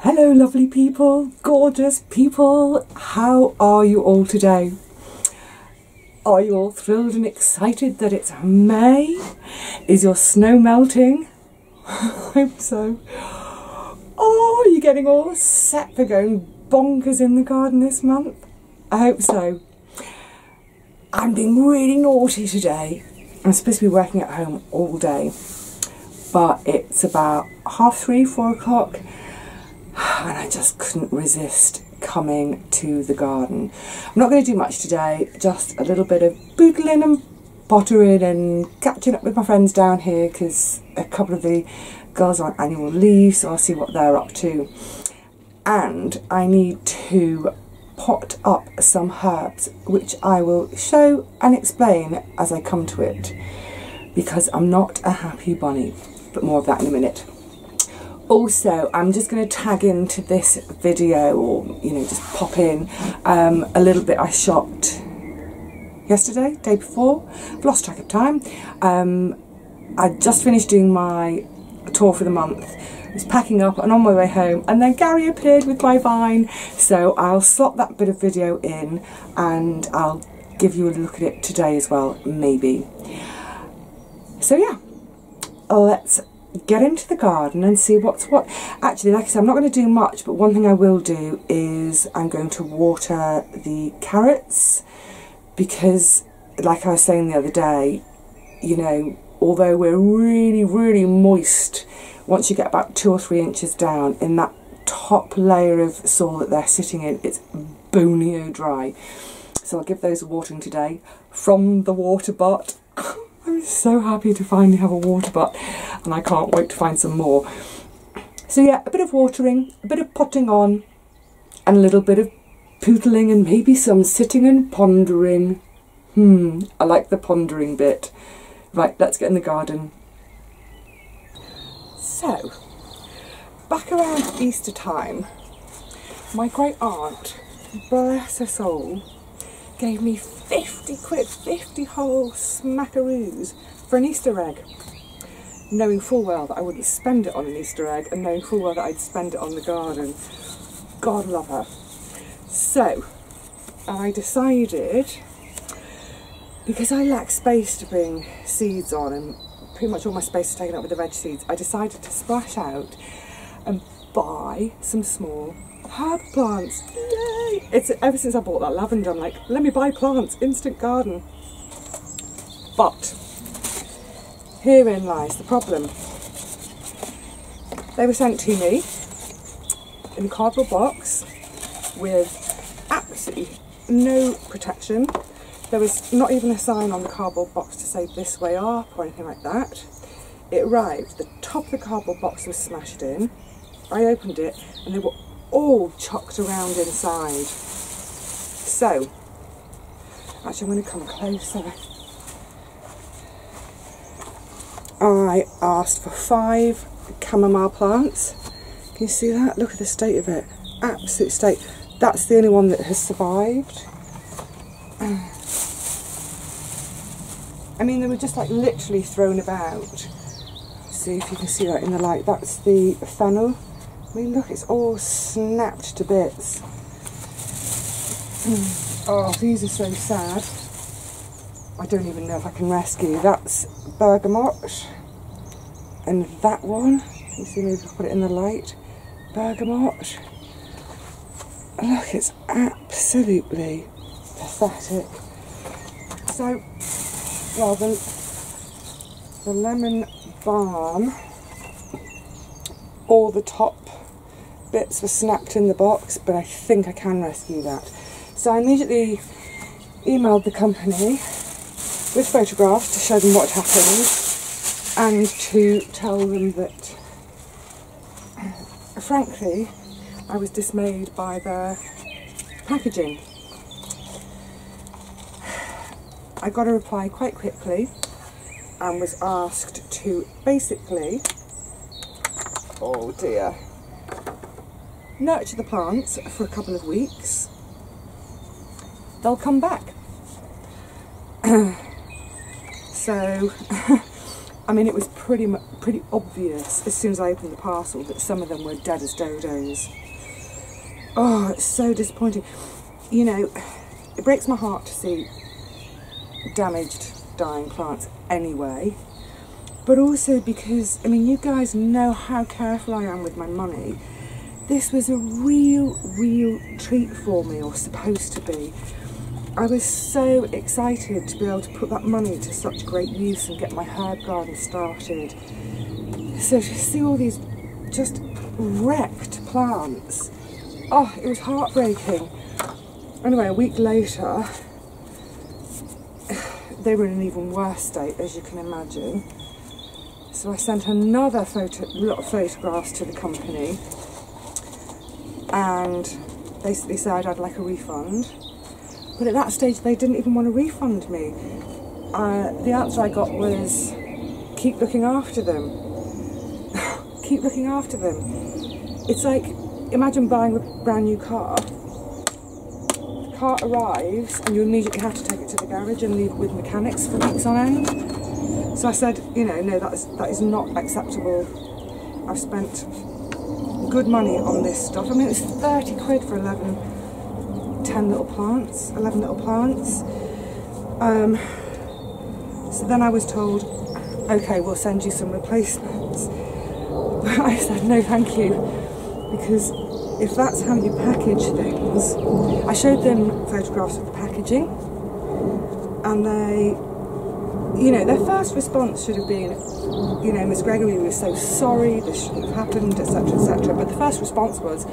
Hello lovely people, gorgeous people, how are you all today? Are you all thrilled and excited that it's May? Is your snow melting? I hope so. Oh, are you getting all set for going bonkers in the garden this month? I hope so. I'm being really naughty today. I'm supposed to be working at home all day, but it's about 3:30, 4 o'clock. And I just couldn't resist coming to the garden. I'm not going to do much today, just a little bit of boodling and pottering and catching up with my friends down here because a couple of the girls are on annual leave, so I'll see what they're up to. And I need to pot up some herbs, which I will show and explain as I come to it, because I'm not a happy bunny, but more of that in a minute. Also, I'm just going to tag into this video, or just pop in a little bit I shot yesterday, day before. I've lost track of time. I just finished doing my tour for the month. I was packing up and on my way home, and then Gary appeared with my vine, so I'll slot that bit of video in and I'll give you a look at it today as well, maybe. So yeah, let's get into the garden and see what's what. Actually, like I said, I'm not going to do much, but one thing I will do is I'm going to water the carrots, because like I was saying the other day, although we're really moist, once you get about 2 or 3 inches down in that top layer of soil that they're sitting in, it's bonio dry. So I'll give those a watering today from the water butt. I'm so happy to finally have a water butt, and I can't wait to find some more. So yeah, a bit of watering, a bit of potting on, and a little bit of poodling, and maybe some sitting and pondering. I like the pondering bit. Right, let's get in the garden. So, back around Easter time, my great aunt, bless her soul, gave me 50 quid, 50 whole smackaroos for an Easter egg, knowing full well that I wouldn't spend it on an Easter egg, and knowing full well that I'd spend it on the garden. God love her. So I decided, because I lack space to bring seeds on, and pretty much all my space is taken up with the veg seeds, I decided to splash out and buy some small herb plants. Yay! It's ever since I bought that lavender, I'm like, let me buy plants, instant garden. But herein lies the problem. They were sent to me in a cardboard box with absolutely no protection. There was not even a sign on the cardboard box to say this way up or anything like that. It arrived, the top of the cardboard box was smashed in. I opened it and they were all chucked around inside. So, actually I'm going to come closer. I asked for 5 chamomile plants. Can you see that? Look at the state of it. Absolute state. That's the only one that has survived. I mean, they were just like literally thrown about. See if you can see that in the light. That's the fennel. I mean, look, it's all snapped to bits. Oh, these are so sad. I don't even know if I can rescue. That's bergamot. And that one, you see, maybe I'll put it in the light. Bergamot. Look, it's absolutely pathetic. So, well, the lemon balm, all the top bits were snapped in the box, but I think I can rescue that. So I immediately emailed the company with photographs to show them what had happened, and to tell them that, frankly, I was dismayed by their packaging. I got a reply quite quickly and was asked to basically, oh dear, nurture the plants for a couple of weeks. They'll come back. So I mean, it was pretty obvious as soon as I opened the parcel that some of them were dead as dodos. Oh, it's so disappointing. You know, it breaks my heart to see damaged, dying plants anyway, but also because, I mean, you guys know how careful I am with my money. This was a real treat for me, or supposed to be. I was so excited to be able to put that money to such great use and get my herb garden started. So to see all these just wrecked plants, oh, it was heartbreaking. Anyway, a week later, they were in an even worse state, as you can imagine. So I sent another lot of photographs to the company, and basically said I'd like a refund. But at that stage, they didn't even want to refund me. The answer I got was, keep looking after them. Keep looking after them. It's like, imagine buying a brand new car. The car arrives and you immediately have to take it to the garage and leave it with mechanics for weeks on end. So I said, you know, no, that is not acceptable. I've spent good money on this stuff. I mean, it was 30 quid for 11 little plants. So then I was told, okay, we'll send you some replacements. But I said, no, thank you, because if that's how you package things, I showed them photographs of the packaging, and they, you know, their first response should have been, you know, Miss Gregory, we were so sorry, this shouldn't have happened, etc., etc. But the first response was,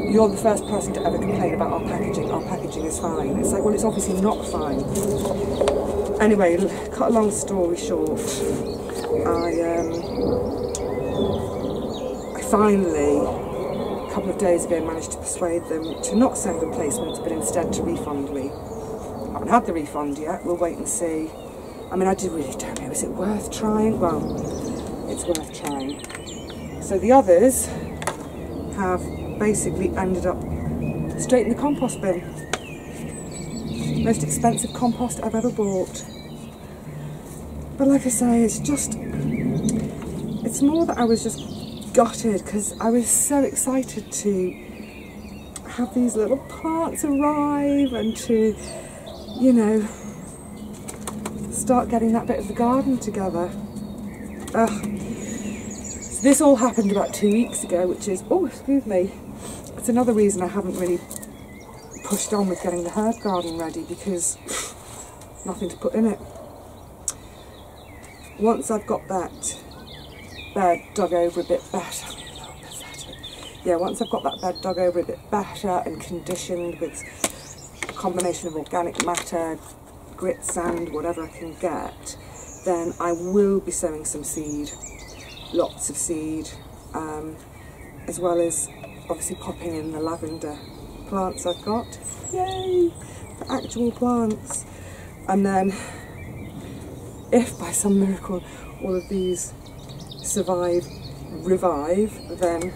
you're the first person to ever complain about our packaging is fine. It's like, well, it's obviously not fine. Anyway, cut a long story short, I finally, a couple of days ago, managed to persuade them to not send replacements, but instead to refund me. I haven't had the refund yet, we'll wait and see. I mean, I really don't know, is it worth trying? Well, it's worth trying. So the others have basically ended up straight in the compost bin. Most expensive compost I've ever bought. But like I say, it's more that I was just gutted because I was so excited to have these little plants arrive and to, you know, start getting that bit of the garden together. So this all happened about 2 weeks ago, which is, oh, excuse me, it's another reason I haven't really pushed on with getting the herb garden ready, because nothing to put in it. Once I've got that bed dug over a bit better, once I've got that bed dug over a bit better and conditioned with a combination of organic matter, grit, sand, whatever I can get, then I will be sowing some seed, lots of seed, as well as obviously popping in the lavender plants I've got. Yay! The actual plants. And then, if by some miracle all of these revive, then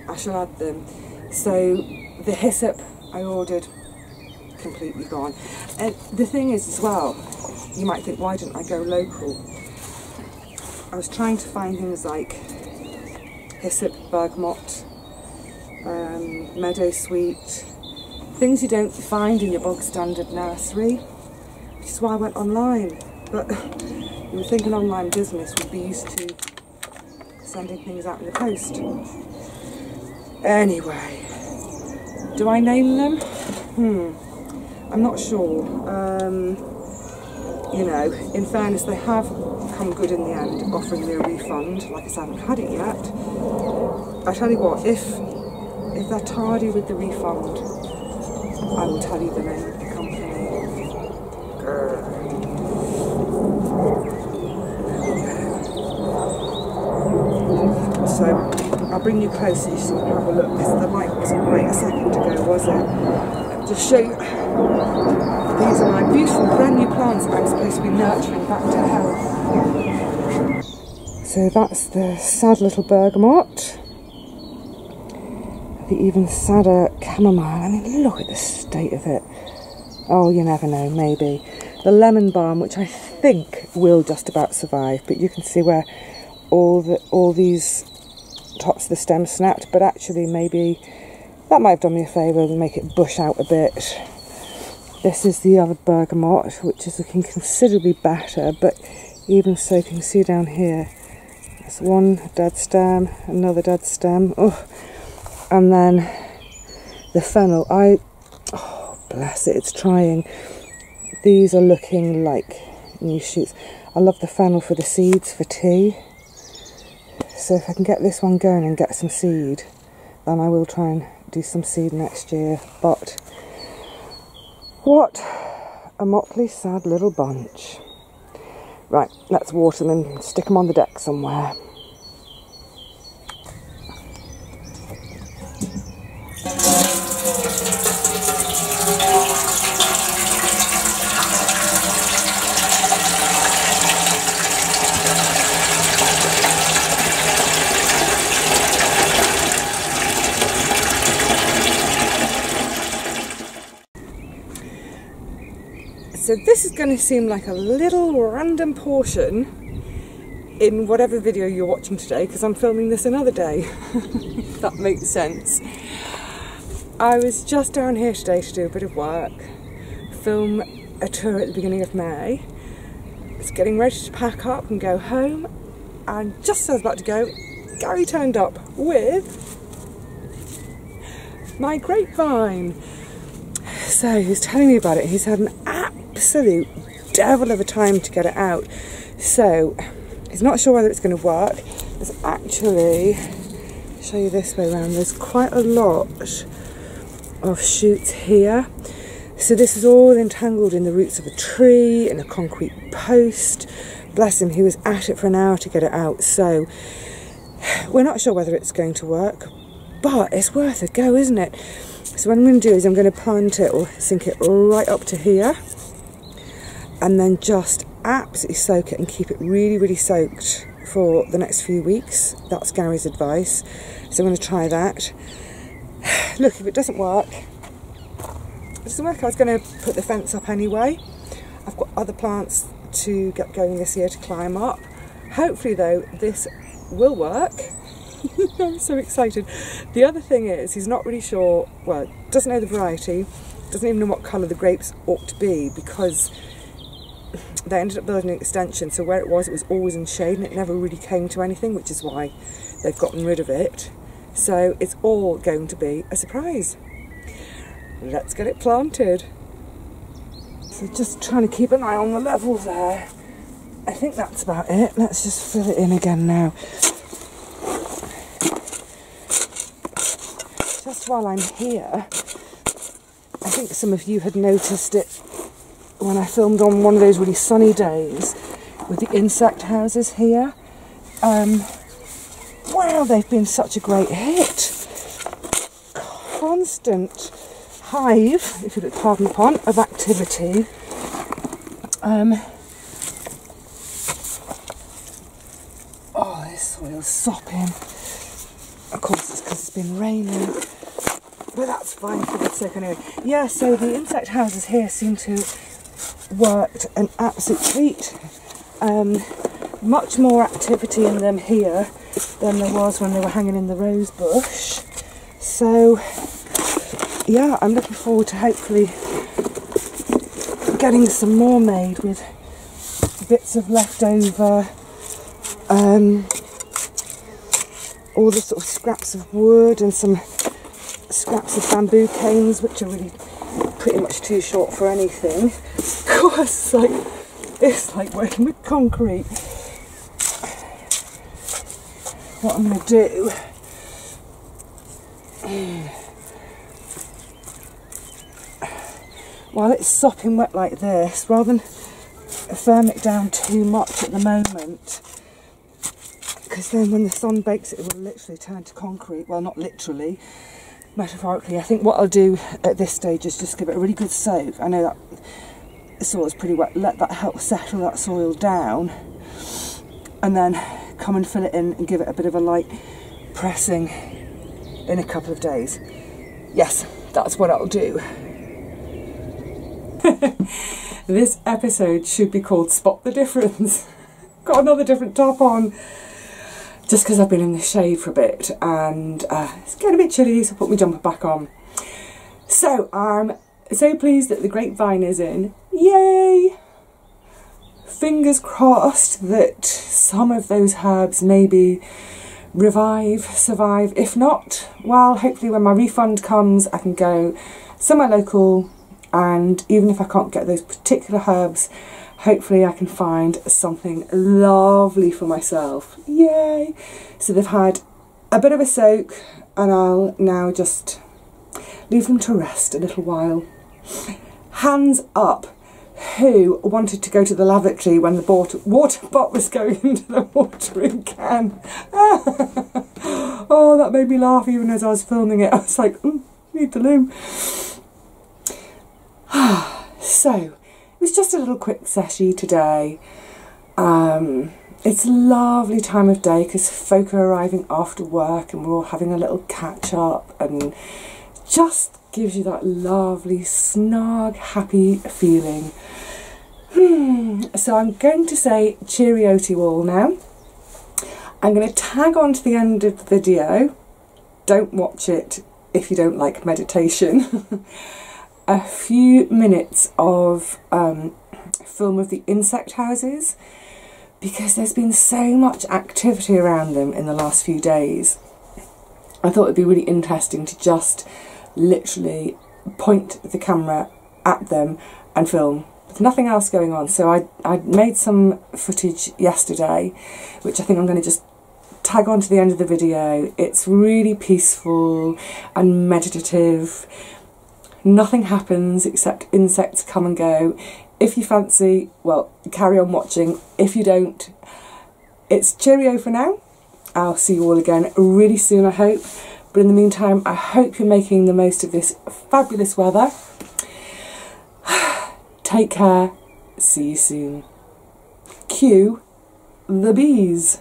I shall add them. So the hyssop I ordered, completely gone. And the thing is as well, you might think, why didn't I go local? I was trying to find things like hyssop, bergamot, meadowsweet, things you don't find in your bog standard nursery, which is why I went online. But you would think an online business would be used to sending things out in the post. Anyway, do I name them? I'm not sure. You know, in fairness, they have come good in the end, offering me a refund. Like I said, I haven't had it yet. I tell you what, if they're tardy with the refund, I will tell you the name of the company. So I'll bring you closer so you can have a look, because the light wasn't great a second ago, was it? Just show you, these are my beautiful brand new plants that I'm supposed to be nurturing back to health. So that's the sad little bergamot. The even sadder chamomile. I mean, look at the state of it. Oh, you never know, maybe. the lemon balm, which I think will just about survive, but you can see where all these tops of the stem snapped, but actually maybe that might have done me a favour and make it bush out a bit. This is the other bergamot, which is looking considerably better, but even so, you can see down here, there's one dead stem, another dead stem, and then the fennel. Oh bless it, it's trying. These are looking like new shoots. I love the fennel for the seeds for tea. So if I can get this one going and get some seed, then I will try and do some seed next year. But what a motley sad little bunch. Right, let's water them and stick them on the deck somewhere. So this is going to seem like a little random portion in whatever video you're watching today, because I'm filming this another day, if that makes sense. I was just down here today to do a bit of work, film a tour at the beginning of May. It's getting ready to pack up and go home, and just as I was about to go, Gary turned up with my grapevine. So he was telling me about it. He's had an absolute devil of a time to get it out. So he's not sure whether it's going to work. There's actually, I'll show you this way around, there's quite a lot of shoots here. So this is all entangled in the roots of a tree and a concrete post. Bless him, he was at it for an hour to get it out. So we're not sure whether it's going to work, but it's worth a go, isn't it? So what I'm going to do is I'm going to plant it or sink it right up to here, and then just absolutely soak it and keep it really, really soaked for the next few weeks. That's Gary's advice. So I'm going to try that. Look, if it doesn't work, I was going to put the fence up anyway. I've got other plants to get going this year to climb up. Hopefully though, this will work. I'm so excited. The other thing is, he's not really sure, well, doesn't know the variety, doesn't even know what colour the grapes ought to be, because they ended up building an extension, so where it was always in shade and it never really came to anything, which is why they've gotten rid of it. So it's all going to be a surprise. Let's get it planted. So just trying to keep an eye on the level there. I think that's about it. Let's just fill it in again now. Just while I'm here, I think some of you had noticed it when I filmed on one of those really sunny days with the insect houses here. Wow, they've been such a great hit. Constant hive, if you pardon the pun, of activity. Oh, this soil's sopping. Of course it's because it's been raining, but that's fine for the sake anyway. Yeah, so the insect houses here seem to have worked an absolute treat. Much more activity in them here than there was when they were hanging in the rose bush. So yeah, I'm looking forward to hopefully getting some more made with bits of leftover all the sort of scraps of wood and some scraps of bamboo canes, which are really pretty much too short for anything. Of course, it's like working with concrete. What I'm going to do while it's sopping wet like this, rather than firm it down too much at the moment, because then when the sun bakes it, it will literally turn to concrete. Well, not literally, metaphorically. I think what I'll do at this stage is just give it a really good soak. I know that the soil is pretty wet. Let that help settle that soil down, and then come and fill it in and give it a bit of a light pressing in a couple of days. Yes, that's what I'll do. This episode should be called Spot the Difference. Got another different top on, just because I've been in the shade for a bit and it's getting a bit chilly, so I put my jumper back on. So I'm so pleased that the grapevine is in. Yay! Fingers crossed that some of those herbs maybe survive. If not, well, hopefully when my refund comes I can go somewhere local, and even if I can't get those particular herbs, hopefully I can find something lovely for myself. Yay! So they've had a bit of a soak and I'll now just leave them to rest a little while. Hands up who wanted to go to the lavatory when the water pot was going into the watering can. Oh, that made me laugh even as I was filming it. I was like, need the loo. So, it was just a little quick session today. It's a lovely time of day because folk are arriving after work and we're all having a little catch up, and just gives you that lovely, snug, happy feeling. So I'm going to say cheerio to you all now. I'm going to tag on to the end of the video. Don't watch it if you don't like meditation. A few minutes of film of the insect houses, because there's been so much activity around them in the last few days. I thought it'd be really interesting to just literally point the camera at them and film with nothing else going on. So I made some footage yesterday, which I think I'm going to just tag on to the end of the video. It's really peaceful and meditative. Nothing happens except insects come and go. If you fancy, well, carry on watching. If you don't, it's cheerio for now. I'll see you all again really soon, I hope. But in the meantime, I hope you're making the most of this fabulous weather. Take care. See you soon. Cue the bees.